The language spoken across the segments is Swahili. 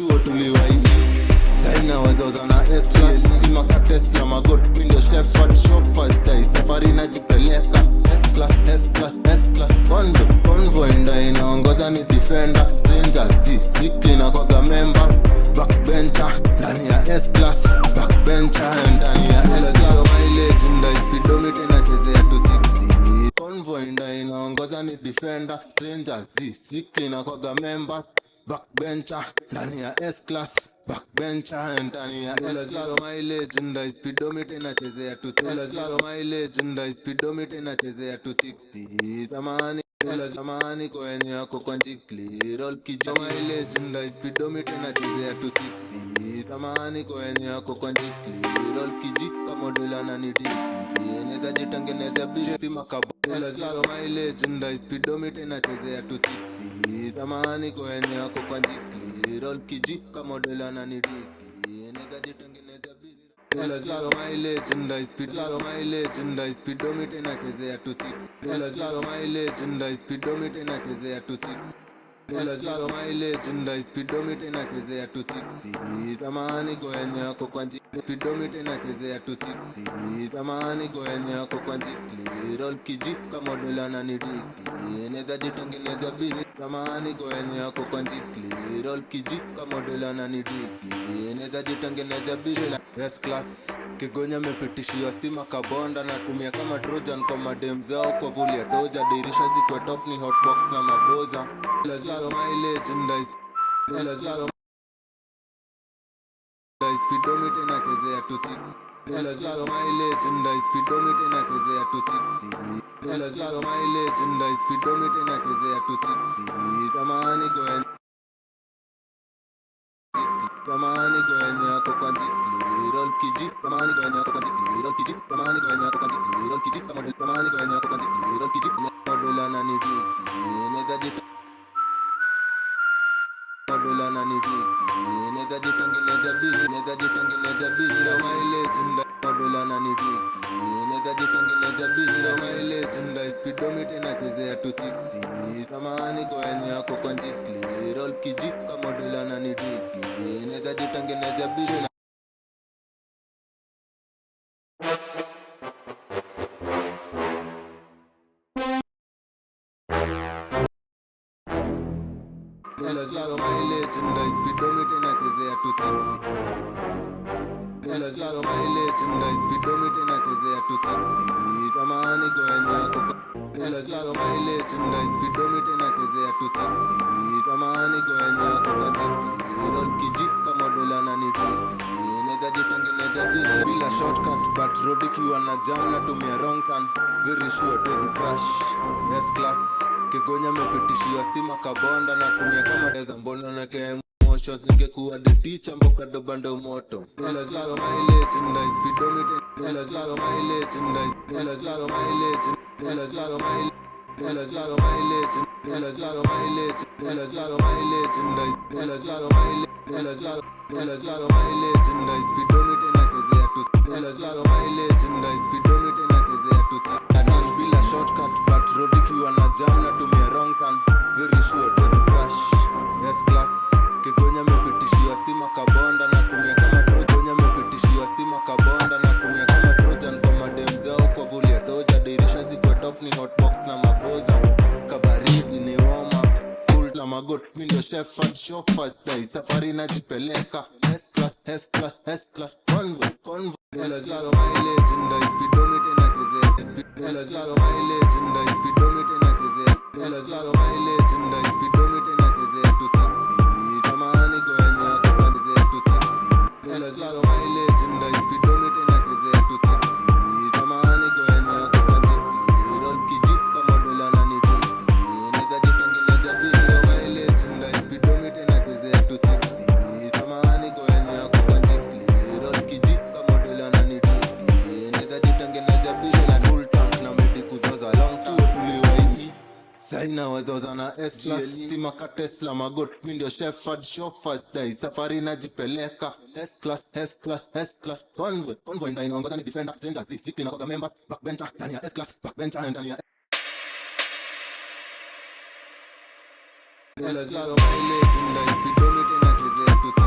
chuo tuliwahi. Saina wazoza na S-Class Simaka Tesla magot Windows chef at shop first day Safari na jipeleka S-Class, S-Class, S-Class Convoy nda inaongoza ni defender Strangers Z, strictly na kwaga members Backbencher, ndani ya S-Class Backbencher, ndani ya S-Class Mileage nda ipidomite na chezea 260 Convoy nda inaongoza ni defender Strangers Z, strictly na kwaga members Backbencher, ndani ya S-Class Backbencher, ndani ya S-Class Mileage nda ipidomite na chezea 260 Mileage nda ipidomite na chezea 260 Samahani kwenye yako kwa njikli Roll kijo mileage nda ipidomite na chezea 260 Samahani kwenye yako kwa njikli Roll kijika modela na nidiki Neza jitangeneza biti makabo mileage nda ipidomite na chezea 260 Samahani kwenye yako kwa njikli Roll kijika modela na nidiki Neza jitangeneza biti mileage nda ipidomite na chezea 260 mileage nda ipidomite na chezea 260 mileage nda ipidomite na chezea 260 Samahani kwenye yako kwa ipidomite na chezea 260 Samahani kwenye yako kwa njikli Roll kijika modela na nidiki Neza jitangeneza biti Samahani kwenye yako kwa njikli Roll kijika modela na nidiki Neza jitangeneza biti S-Class Kigonya mepitishiwa stima kabonda na tumia kama Trojan kwa madem zao kwa vuli ya doja Dirisha zikwe top ni hotbox na maboza mileage nda ipidomite na chezea 260 mileage nda ipidomite na chezea 260 mileage nda ipidomite na chezea 260 Samahani kwenye yako kwa njikli Roll kijika Samahani kwenye yako kwa njikli Roll kijika Samahani kwenye yako kwa njikli Roll kijika Samahani kwenye yako kwa njikli Roll kijika modela na nidiki Neza jita modela na nidiki Neza jitangeneza biti Neza jitangeneza biti mileage nda modela na nidiki Neza jitangeneza biti mileage nda ipidomite na chezea 260 Samahani kwenye yako kwa njikli Roll kijika modela na nidiki Neza jitangeneza biti mileage nda ipidomite na chezea 260 mileage nda ipidomite na chezea 260 Samahani kwenye yako mileage nda ipidomite na chezea 260 Samahani kwenye yako kwa njikli Roll kijika modela na nidiki Neza jitangeneza biti bila shortcut but road ikiwa na jam na tumia wrong turn Very sure daisy crash S-Class Kigonya mepitishiwa stima kabonda na tumia kama deza mbona na ke emotions ningekuwa the teacher mboka doba ndo moto mileage nda ipidomite mileage nda mileage nda ipidomite na chezea 260 mileage nda ipidomite na chezea 260 bila shortcut but road ikiwa na jam na tumia wrong turn very sure death crash S-Class Kigonya mepitishiwa stima kabonda na tumia kama Trojan mepitishiwa stima kabonda na tumia kama Trojan kwa madem zao kwa vuli ya doja Dirisha zikwe top ni hotbox na maboza Kabaridi ni warm up full na magot Windows chef at shop first day Safari na jipeleka S-Class, S-Class, S-Class Convoy mileage nda ipidomite na chezea mileage nda ipidomite na chezea mileage nda ipidomite na chezea 260 Samahani kwenye yako kwa chezea 260 mileage nda ipidomite na chezea 260 Samahani kwenye yako kwa njikli Roll kijika modela na nidiki Neza jitangeneza biti mileage nda ipidomite na chezea 260 Samahani kwenye yako kwa njikli Roll kijika modela na nidiki Neza jitangeneza biti na full tank na medi kuzoza long chuo tuliwahi Saina wazoza na S-Class Simaka Tesla magot Windows chef at shop first day Safari na jipeleka S-Class, S-Class, S-Class Convoy nda inaongoza ni defender Strangers Z, strictly na kwaga members Backbencher, ndani ya S-Class Backbencher, ndani ya mileage nda ipidomite na chezea 260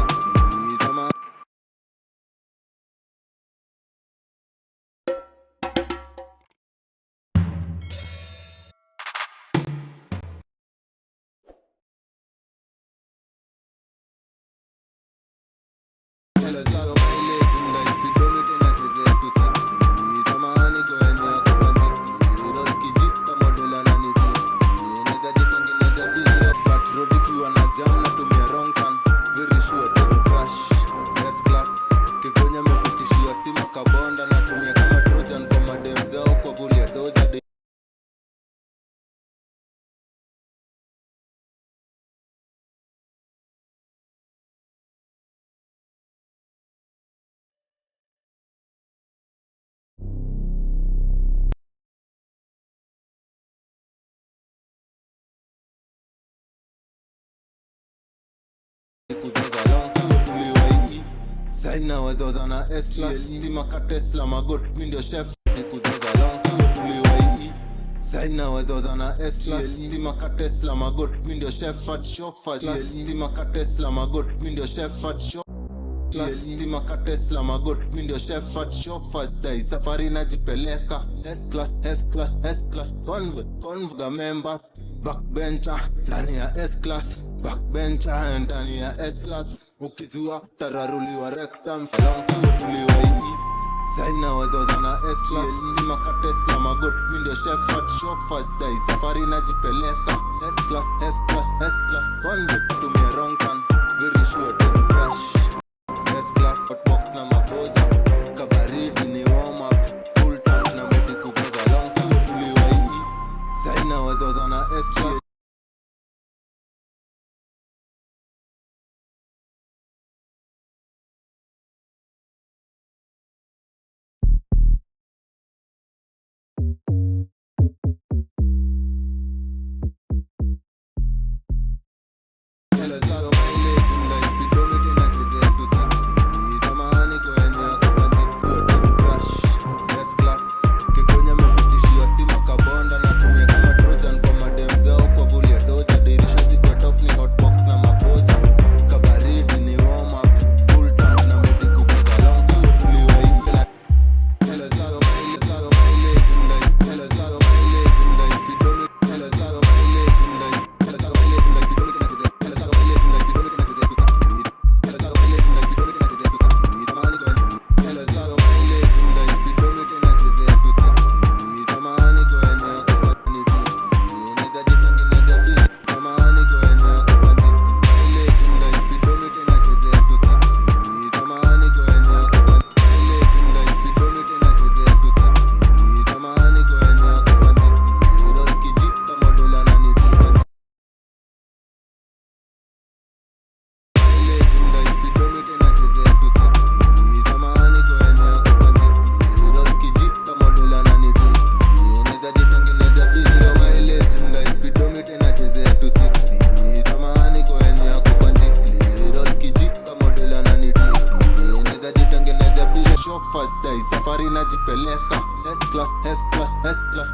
Saina wazoza na S-Class Sima ka Tesla magot Mindio chef Kuzoza long time tuliwai Saina wazoza na S-Class Sima ka Tesla magot Mindio chef at shop fast Sima ka Tesla magot Mindio chef at shop Sima ka Tesla magot Mindio chef at shop fast Dai safari najipeleka S-Class, S-Class, S-Class Convoga members Backbencher Ndani ya S-Class Backbencher ndani ya S-Class Ukizua tararuliwa rectum Long tuliwai Saina wazoza na S-Class Sima ka Tesla magot Mindio chef at shop fast Dai safari najipeleka S-Class, S-Class, S-Class Convoga tumia wrong turn Very sure to crash S-Class hotbox na maboza Kabaridi ni warm up Full tank na mudi kufuza long tuliwai Saina wazoza na S-Class safari najipeleka S-Class, S-Class, S-Class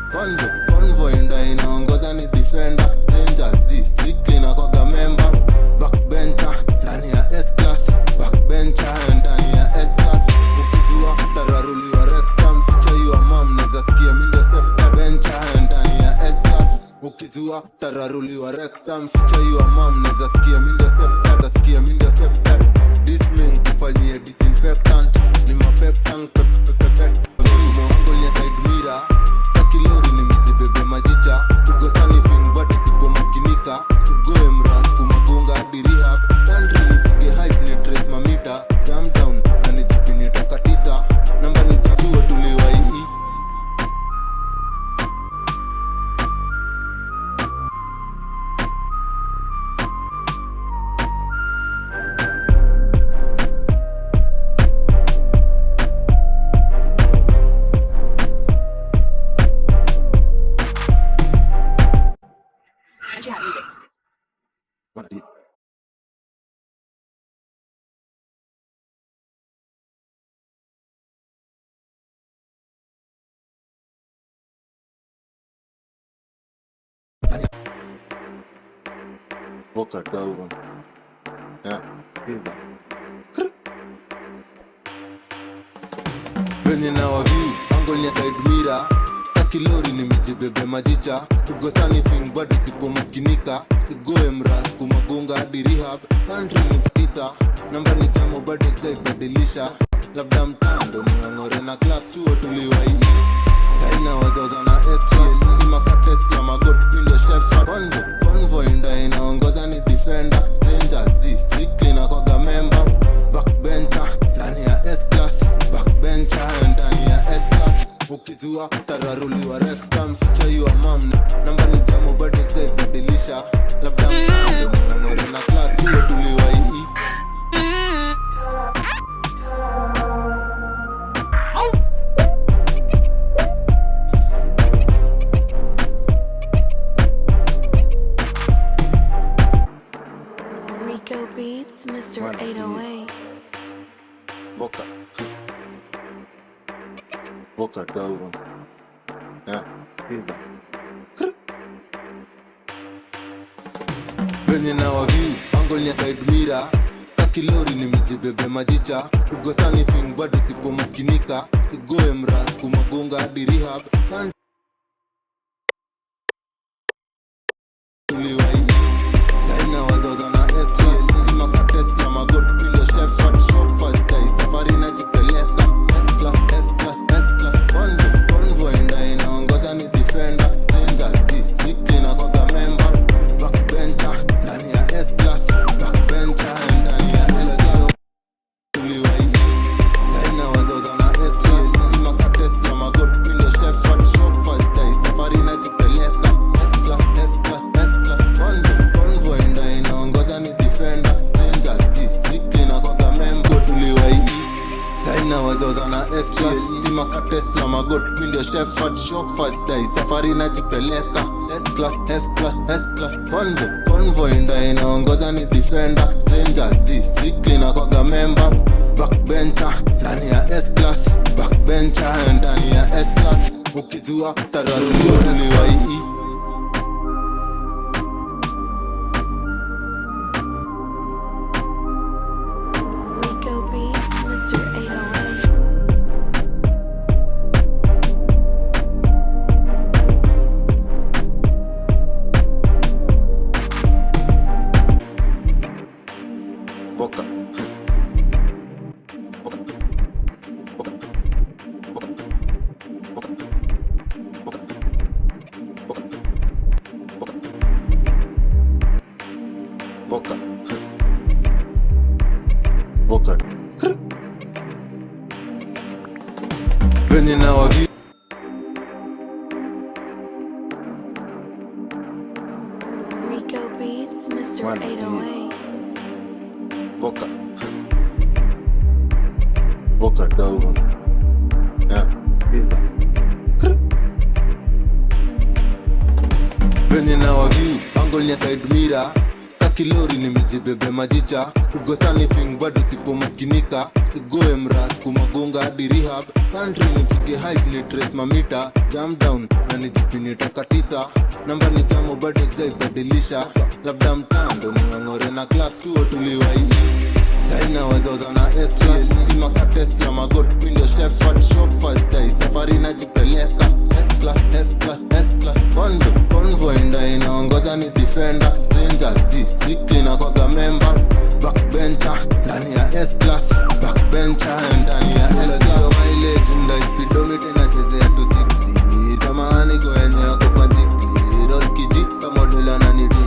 Convoy nda inaongoza ni defender Strangers Z, strictly na kwaga members Backbencher, ndani ya S-Class Backbencher, ndani ya S-Class Ukizua, tararuliwa rectum Ficha your mom, neza sikia mindio step Bencher, ndani ya S-Class Ukizua, tararuliwa rectum Ficha your mom, neza sikia mindio step Neza sikia mindio step This mean kufanyie disinfectant Ni mapep tank Mwango nye side mirror Kakilori ni mijibebe majicha Ugosani film body sipo makinika Sigoe mras kumagunga hadi rehab Country nipige hype ni trace mamita Jam down na nijipini toka 9 Namba ni chaguo tuliwai Boca dogo. Yeah, still that. Venye na waviu, angle nya side mirror Kakilori ni mijibebe majicha Ugosani film body sipo makinika Sigoe mras kumagunga hadi rehab Country ni 9 kabisa. Namba ni jamu bado zaibadilisha. Labda mtando ni wangore na class 2 tuliwai. Saina wazoza na S-Class. Ima katesla magot window chef. Convoy nda inaongoza ni defender. Strangers Z, strictly na kwaga members. Backbencher, ndani ya S-Class. Backbencher, ndani ya S-Class. Ukizua, tararuliwa rectum. Feature you a mom. Namba ni jamu bado zaibadilisha. Labda mtando ni wangore na class 2 tuliwai. Riccobeatz, Mr. 808. Boca. Boca dogo. Yeah, Steve. Venye na waviu, angle ya side mirror. Kakilori nimejibebe majicha. Ugosani fing bado sipo makinika. Sigoe mras kumagunga hadi rehab. Tuliwai. Saina wazoza na S-Class. Ima katesla magot window chef. Fat shop fast day. Safari na jipeleka. S-Class, S-Class, S-Class. Convoy nda inaongoza ni defender. Strangers Z, strictly na kwaga members. Backbencher, ndani ya S-Class. Backbencher, ndani ya S-Class. Tuliwai. Saina wazoza na S-Class. Ima katesla magot window chef. Fat shop fast day. Safari na jipeleka. S-Class, S-Class, S-Class. Convoy nda inaongoza ni defender. Strangers Z, strictly na kwaga member. Tuliwai. Saina wazoza na S-Class. Ima katesla magot window chef. Fat shop fast day. Safari na jipeleka. S-Class, S-Class, S-Class. Convoy nda inaongoza ni defender. Strangers Z, strictly na kwaga members. Backbencher, ndani ya S-Class. Backbencher, ndani ya S-Class. Ukizua, tararuliwa tuliwai. Riccobeatz, Mr. 808. Boca. Boca. Boca. Venye na wavi. Riccobeatz, Mr. 808. Boca. Boca dogo. Yeah, Steve. Venye na waviu, angle ya side mirror. Kakilori nimejibebe majicha. Ugosani fing bado sipo makinika. Sigoe mras kumagunga hadi rehab. Country nipige hype ni trace mamita. Jam down na nijipini toka 9. Namba ni jamu bado zaibadilisha. Labda mtando ni wangore na class 2 tuliwai. Saina wazoza na S-Class. Ima katesla magot window chef. Fat shop fast day. Safari na jipeleka. S-Class, S-Class, S-Class. Convoy nda inaongoza ni defender. Strangers Z, strictly na kwaga members. Backbencher, ndani ya S-Class. Backbencher, ndani ya S-Class. Mileage nda ipidomite na chezea 260. Samahani kwenye ako kwa jikli. Roll kijika modula na nidiki.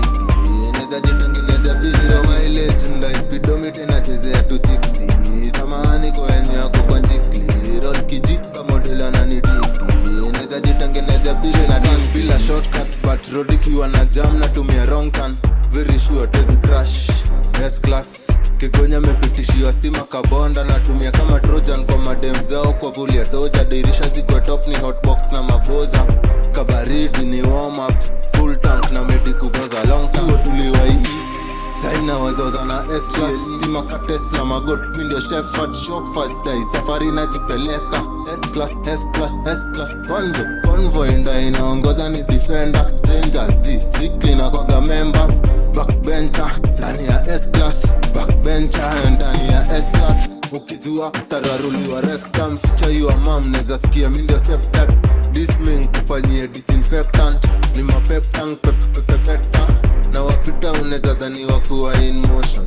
Neza jitangineza busy. Mileage nda ipidomite na chezea 260. Samahani kwenye ako kwa jikli. Roll kijika modula na nidiki. Neza jitangineza busy. Na run bila shortcut. But road ikiwa na jam na tumia wrong turn. Very sure tezi crash. S-Class. Kigonya mepitishiwa stima kabonda. Natumia kama Trojan kwa madem zao kwa vuli ya toja. Dirisha ziko top ni hotbox na maboza. Kabaridi ni warm up. Full tank na medi kuzoza long time. Tuliwai. Saina wazoza na S-Class. Ima katesla magot window chef. Fat shop fast day. Safari na jipeleka. S-Class, S-Class, S-Class. Convoy nda inaongoza ni defender. Strangers Z, strictly na kwaga members. Backbencher, ndani ya S-Class. Backbencher, ndani ya S-Class. Ukizua, tararuliwa rectum. Feature you a mom, neza sikia mindio step that. Disming, kufanyie disinfectant. Ni mapep tank, pepepepeta. Na wapita uneza dhani wakuwa in motion.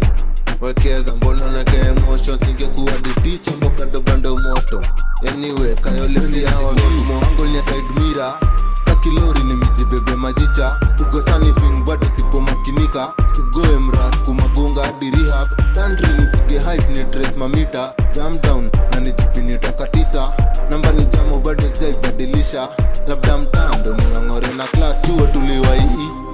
Weke nendekeza mbona nake emotions ningekuwa diticha mboka dobando moto anyway kayolezi hawa vimo angle ni side mirror kakilori ni mijibebe majicha ugosani fing bado sipo makinika sigoe mras kumagunga dirihab country nipige hype ni trace mamita jam down na nijipini toka 9 namba ni jamo bado sijaibadilisha labda mtando niongore na class 2 tuliwa hii